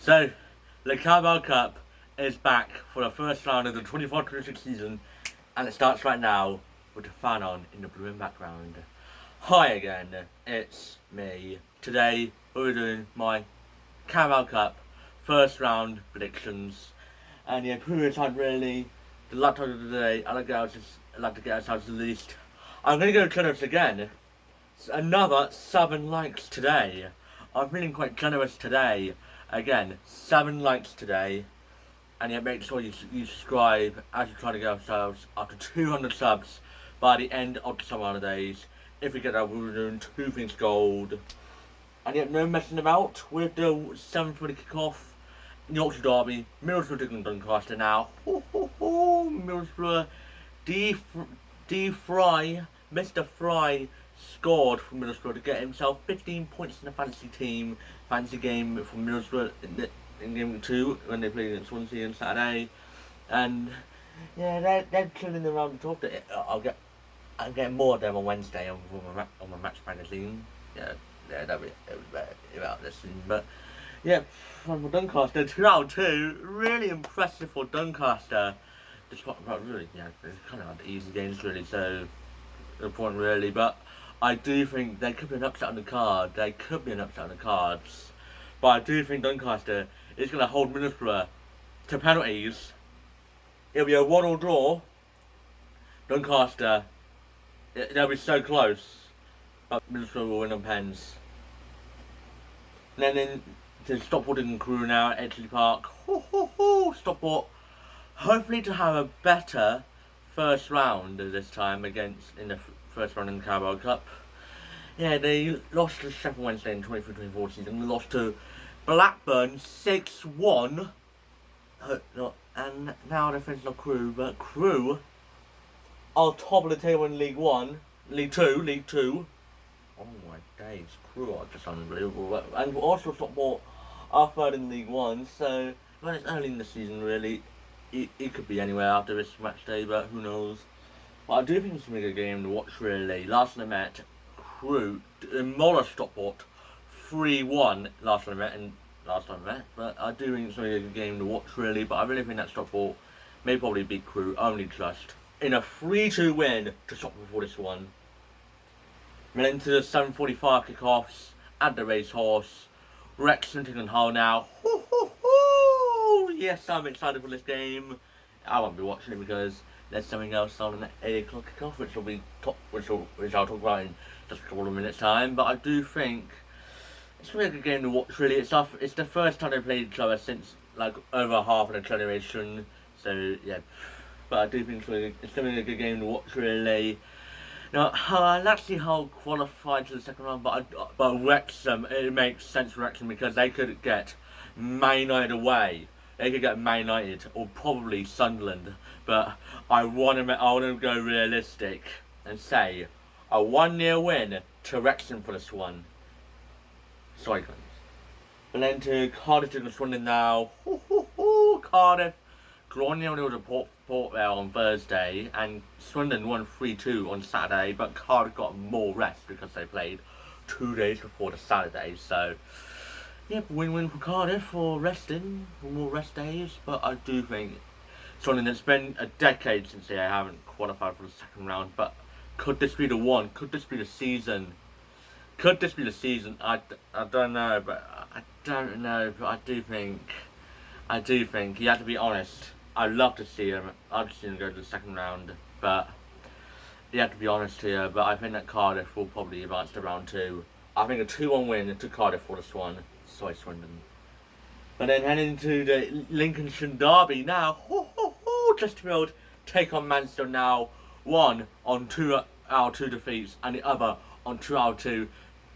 So, the Carabao Cup is back for the first round of the 24-26 season, and it starts right now with the fan on in the blue and background. Hi again, it's me. Today, we're doing my Carabao Cup first round predictions, and yeah, previous time really, the laptop of the day, I'd like to get ourselves released. I'm going to go generous again. Another 7 likes today. I'm feeling quite generous today. Again, 7 likes today. And yet make sure you subscribe as we try to get ourselves up to 200 subs by the end of the summer holidays. If we get that, we're doing 2 things gold. And yet no messing about with the 7:30 kickoff. Yorkshire Derby, Middlesbrough taking Doncaster now. Middlesbrough, Fry, Mr. Fry scored for Middlesbrough to get himself 15 points in the fantasy game for Middlesbrough in game 2 when they played against Swansea on Saturday. And yeah, they're chilling around the top. I'll get more of them on Wednesday on my match magazine. That'll be about this thing. But yeah, from Doncaster 2-2, really impressive for Doncaster. Despite really, it's kind of like easy games really, so no point really. But I do think there could be an upset on the card. But I do think Doncaster is going to hold Middlesbrough to penalties. It'll be a 1-1 draw. Doncaster, they'll be so close. But Middlesbrough will win on pens. And then to Stockport and Crewe now at Edgeley Park. Stockport, hopefully to have a better first round this time in the first round in the Carabao Cup. Yeah, they lost to Sheffield Wednesday in the 23-24 season. They lost to Blackburn 6-1. And now they're facing Crewe. But Crewe are top of the table in League 2. Oh my days, Crewe are just unbelievable. And also Stockport are third in League 1. So, when it's early in the season really, it could be anywhere after this match day, but who knows. But I do think it's going to be a good game to watch really. Last time I met, Crewe demolished Stockport 3-1 last time I met. But I do think it's going to be a good game to watch really. But I really think that Stockport may probably beat Crewe only just in a 3-2 win to Stockport for this one. We're into the 7:45 kickoffs at the Racehorse. Wrexham taking Hull now. Yes, I'm excited for this game. I won't be watching it because there's something else on at 8 o'clock kickoff, which I'll talk about in just a couple of minutes' time. But I do think it's going to be a good game to watch. Really, it's the first time they played each other since like over half of the generation. So yeah, but I do think it's going to be a good game to watch. Really. Now, actually Hull qualified to the second round, but Wrexham, it makes sense for Wrexham because they could get Man United away. They could get Man United or probably Sunderland. But I want to go realistic and say a 1-0 win to Wrexham for this one. Sorry, guys. But then to Cardiff and Swindon now. Cardiff drawn 0-0 to Port Vale on Thursday, and Swindon won 3-2 on Saturday, but Cardiff got more rest because they played 2 days before the Saturday. So, yeah, win-win for Cardiff for more rest days. But I do think Swindon, it's been a decade since they haven't qualified for the second round. But could this be the one? Could this be the season? I don't know, but I do think you have to be honest. I'd love to see him. I'd see him go to the second round, but you have to be honest here. But I think that Cardiff will probably advance to round 2. I think a 2-1 win to Cardiff for this one. Sorry, Swindon. But then heading to the Lincolnshire Derby now. Chesterfield take on Mansfield now. One on 2 out of 2 defeats, and the other on 2 out of 2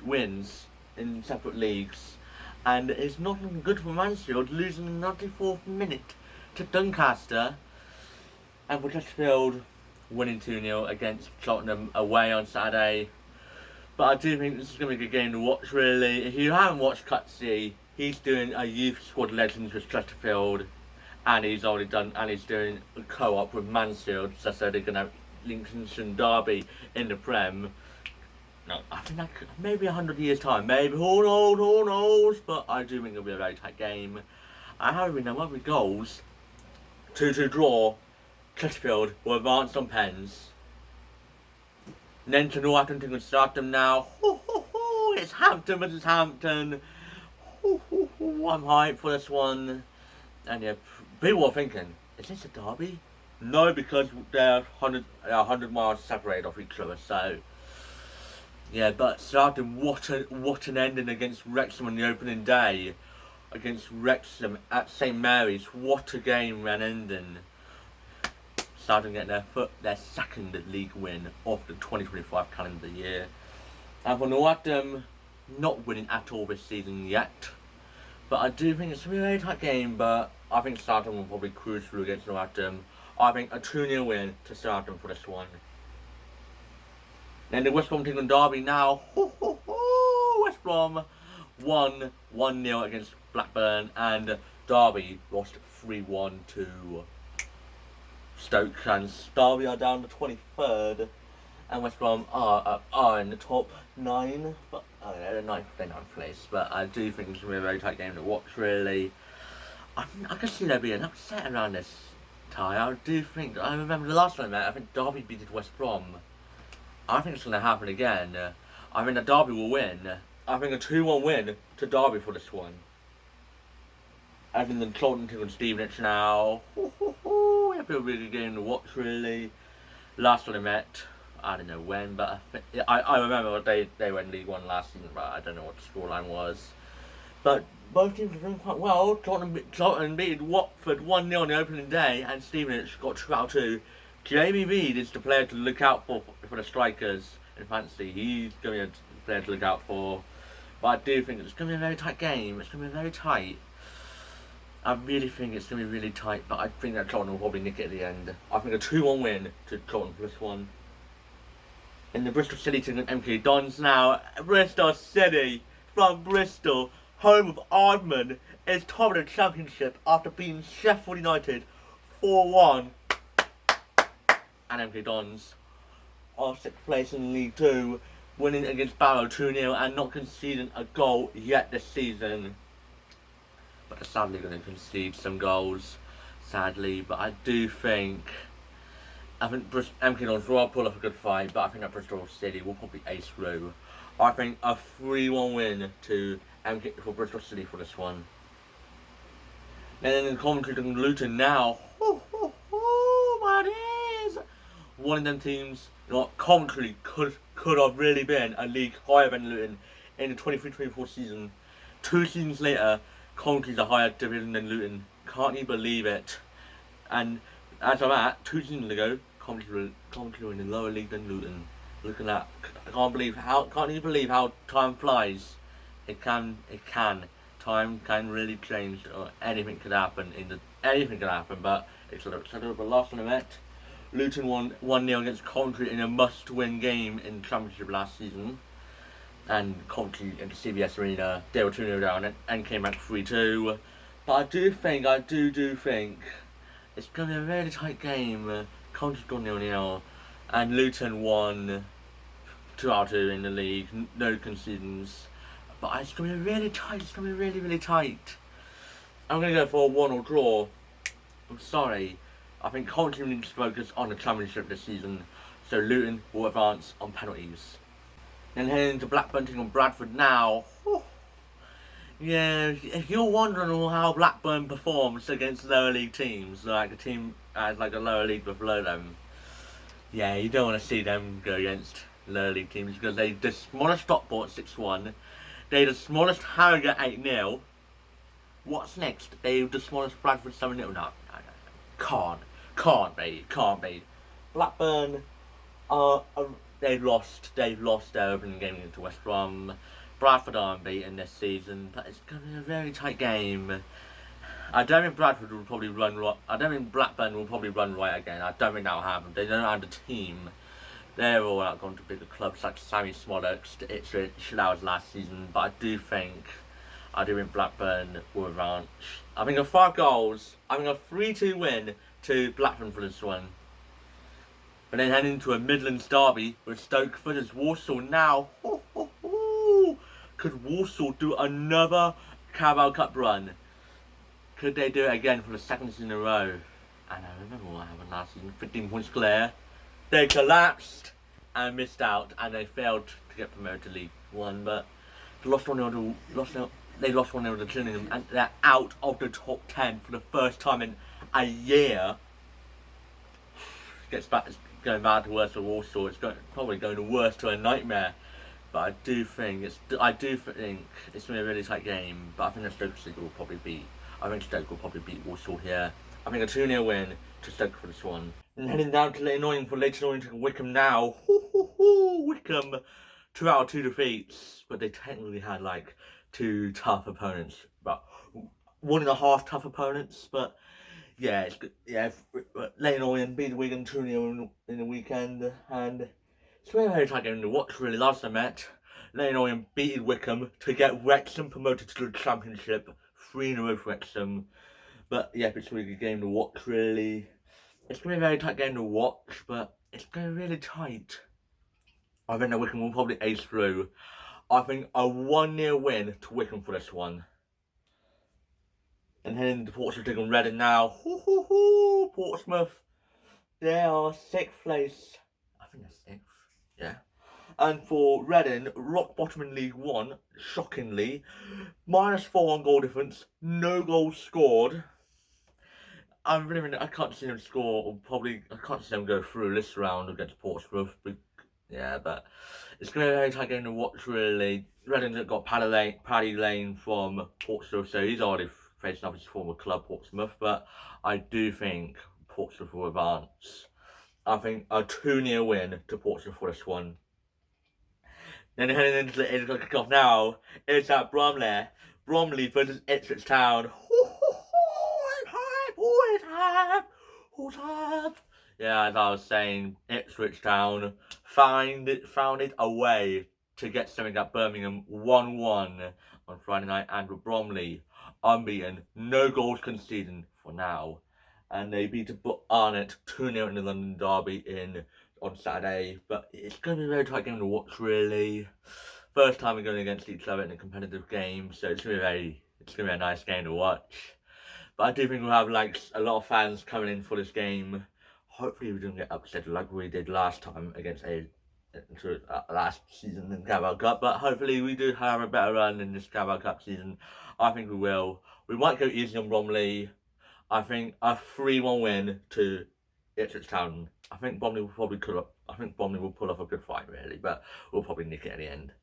wins in separate leagues. And it's not looking good for Mansfield, losing in the 94th minute to Doncaster, and for Chesterfield winning 2-0 against Cheltenham away on Saturday. But I do think this is going to be a good game to watch really. If you haven't watched Cutsy, he's doing a youth squad legends with Chesterfield, and he's doing a co-op with Mansfield, so they're going to have Lincolnshire Derby in the Prem. No, I think that could, maybe 100 years time, maybe, who knows, but I do think it'll be a very tight game. I have there won't be goals. 2-2 draw, Chesterfield will advance on pens. And then to Northampton can start them now. It's Hampton versus Hampton. I'm hyped for this one. And yeah, people are thinking, is this a derby? No, because they're 100 miles separated off each other, so... Yeah, but Southampton, what an ending against Wrexham on the opening day. Against Wrexham at St Mary's. What a game and ending. Southampton getting their second league win of the 2025 calendar year. And for Northampton, not winning at all this season yet. But I do think it's going to be a very tight game, but I think Southampton will probably cruise through against Northampton. I think a 2-0 win to Southampton for this one. Then the West Brom taking on Derby now. West Brom won 1-0 against Blackburn, and Derby lost 3-1 to Stoke. And Derby are down to 23rd, and West Brom are in the top 9, but they're 9th place. But I do think it's going to be a very tight game to watch, really. I can see there being an upset around this tie. I remember the last time I think Derby beat West Brom. I think it's going to happen again. I think that Derby will win. I think a 2-1 win to Derby for this one. I think the Charlton taking on Stevenage now. It'll be a really good game to watch, really. Last one I met, I don't know when, but I remember they were in League One last season, but I don't know what the scoreline was. But both teams are doing quite well. Charlton beat Watford 1-0 on the opening day, and Stevenage got 2-2. Jamie Reid is the player to look out for the strikers in fantasy. He's going to be a player to look out for. But I do think it's going to be a very tight game. It's going to be very tight. I really think it's going to be really tight, but I think that Charlton will probably nick it at the end. I think a 2-1 win to Charlton for this one. In the Bristol City to MK Dons now. Bristol City from Bristol, home of Ardman, is top of the Championship after beating Sheffield United 4-1. And MK Dons are 6th place in League 2, winning against Barrow 2-0 and not conceding a goal yet this season. But they're sadly going to concede some goals, sadly. But I think MK Dons will pull off a good fight, but I think that Bristol City will probably ace through. I think a 3-1 win to for Bristol City for this one. And then in Coventry to Luton now. What is? One of them teams, Coventry could have really been a league higher than Luton in the 23-24 season. 2 seasons later, Coventry's a higher division than Luton. Can't you believe it? And as of that, 2 seasons ago, Coventry were in the lower league than Luton. Look at that. Can't you believe how time flies? It can. Time can really change, or anything could happen. But it's a little bit last on the net. Luton won 1-0 against Coventry in a must-win game in the Championship last season. And Coventry into CBS Arena, they were 2-0 down and came back 3-2. But I do think it's going to be a really tight game. Coventry's gone 0-0, and Luton won 2-2 in the league, no concedings. But it's going to be really tight. It's going to be really, really tight. I'm going to go for a 1-1 draw. I'm sorry. I think Coventry needs to focus on the Championship this season, so Luton will advance on penalties. Then heading into Blackburn taking on Bradford now. Yeah, if you're wondering how Blackburn performs against lower league teams, like a team as like a lower league below them, yeah, you don't want to see them go against lower league teams because they the smallest Stockport 6-1, they the smallest Harrogate 8-0. What's next? They the smallest Bradford 7-0. No, can't be. Blackburn they've lost their opening game against West Brom. Bradford are unbeaten this season, but it's going to be a very tight game. I don't think Blackburn will probably run right again. I don't think that will happen. They don't have the team. They're all out going to bigger clubs like Sammy Smollett's, Ipswich, that was last season. But I do think Blackburn will advance. I think 5 goals. I think a 3-2 win to Blackburn for this one. But then heading into a Midlands derby with Stoke versus Walsall now. Could Walsall do another Carabao Cup run? Could they do it again for the second season in a row? And I remember what happened last season. 15 points clear. They collapsed and missed out, and they failed to get promoted to League One. But they lost 1-0 to Gillingham, and they're out of the top 10 for the first time in a year. It's going bad to worse for Walsall. It's probably going to worse to a nightmare. But I do think it's going to be a really tight game. But I think Stoke will probably beat. I think Stoke will probably beat Walsall here. I think a 2-0 win to Stoke for this one. And heading down to Leighton Orient for Leighton Orient to Wycombe now. Wycombe, 2 out of 2 defeats, but they technically had like 2 tough opponents, but 1.5 tough opponents. But yeah, it's good. Yeah, Leighton Orient beat Wigan 2-0 in the weekend, and it's a very tight game to watch. Really, last I met, Leighton Orient beat Wycombe to get Wrexham promoted to the Championship, 3-0 for Wrexham. But yeah, it's a really good game to watch. Really, it's gonna be a very tight game to watch, but it's gonna be really tight. I think that Wycombe will probably ace through. I think a 1-0 win to Wycombe for this one. And heading to Portsmouth taking Reading now. Portsmouth, they are 6th place. I think they're 6th. Yeah. And for Reading, rock bottom in League One, shockingly, -4 on goal difference, no goals scored. I can't see them score, or probably I can't see them go through this round against Portsmouth. But yeah, but it's going to be a very tight game to watch. Really, Reading got Paddy Lane from Portsmouth, so he's already facing off his former club Portsmouth. But I do think Portsmouth will advance. I think a 2-0 win to Portsmouth for this one. Then heading into the 8 o'clock kickoff now, it's at Bromley versus Ipswich Town. Yeah, as I was saying, Ipswich Town found it a way to get something at Birmingham 1-1 on Friday night, and with Bromley unbeaten, no goals conceded for now, and they beat Barnet 2-0 in the London derby on Saturday. But it's going to be a very tight game to watch. Really, first time we're going against each other in a competitive game, so it's going to be a nice game to watch. But I do think we'll have like a lot of fans coming in for this game. Hopefully we don't get upset like we did last time against last season in Carabao Cup. But hopefully we do have a better run in this Carabao Cup season. I think we will. We might go easy on Bromley. I think a 3-1 win to Ipswich Town. I think Bromley will pull off a good fight, really, but we'll probably nick it at the end.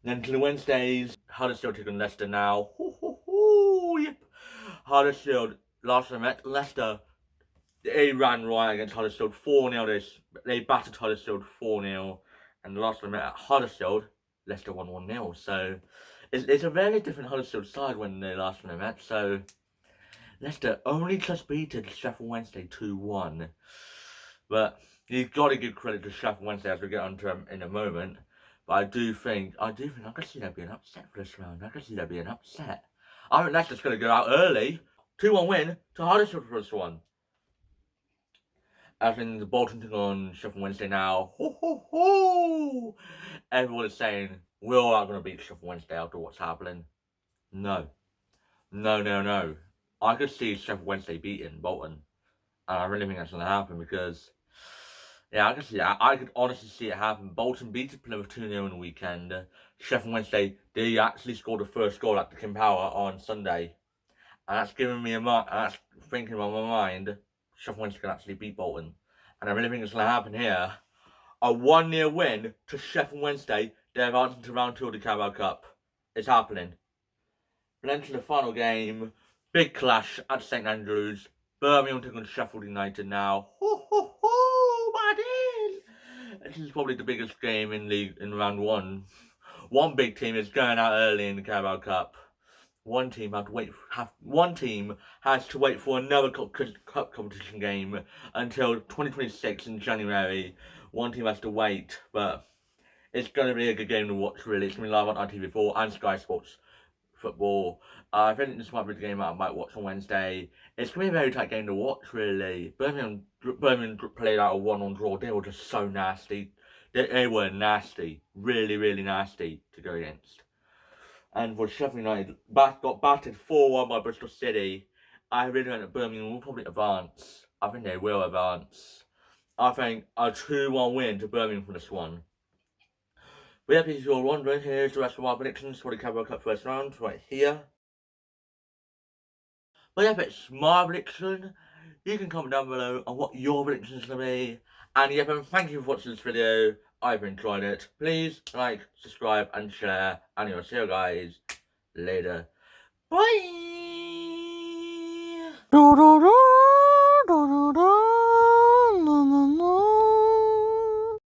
Then to the Wednesdays, Huddersfield taking Leicester now. Yep. Huddersfield, last time I met Leicester, they ran right against Huddersfield 4-0. They battered Huddersfield 4-0, and the last time I met at Huddersfield, Leicester won 1-0. So it's a very different Huddersfield side when they last time I met. So Leicester only just beaten Sheffield Wednesday 2-1. But you've got to give credit to Sheffield Wednesday as we get onto them in a moment. But I can see there being an upset for this round. I can see there being an upset. I think Leicester's going to go out early. 2-1 win to Huddersfield for this one. As in the Bolton thing on Sheffield Wednesday now. Everyone is saying we're all going to beat Sheffield Wednesday after what's happening. No. I could see Sheffield Wednesday beating Bolton. And I really think that's going to happen because, yeah, I can see that. I could honestly see it happen. Bolton beat Plymouth 2-0 in the weekend. Sheffield Wednesday, they actually scored the first goal at the Kim Power on Sunday. And that's giving me that's thinking on my mind, Sheffield Wednesday can actually beat Bolton. And I really think it's going to happen here. A 1-0 win to Sheffield Wednesday. They're advancing to round 2 of the Carabao Cup. It's happening. But then to the final game. Big clash at St Andrews. Birmingham taking on Sheffield United now. This is probably the biggest game in round 1. One big team is going out early in the Carabao Cup. One team has to wait for another cup competition game until 2026 in January. One team has to wait, but it's going to be a good game to watch. Really, it's going to be live on ITV4 and Sky Sports Football. I think this might be the game I might watch on Wednesday. It's going to be a very tight game to watch, really. Birmingham played out a 1-1 draw. They were just so nasty. They were nasty. Really, really nasty to go against. And for Sheffield United, got battered 4-1 by Bristol City. I really think that Birmingham will probably advance. I think they will advance. I think a 2-1 win to Birmingham for this one. But yeah, if you're wondering, here's the rest of our predictions for the Carabao Cup first round, right here. But yeah, if it's my prediction, you can comment down below on what your prediction is going to be. And yeah, thank you for watching this video. I've enjoyed it. Please like, subscribe, and share. And I'll see you guys later. Bye!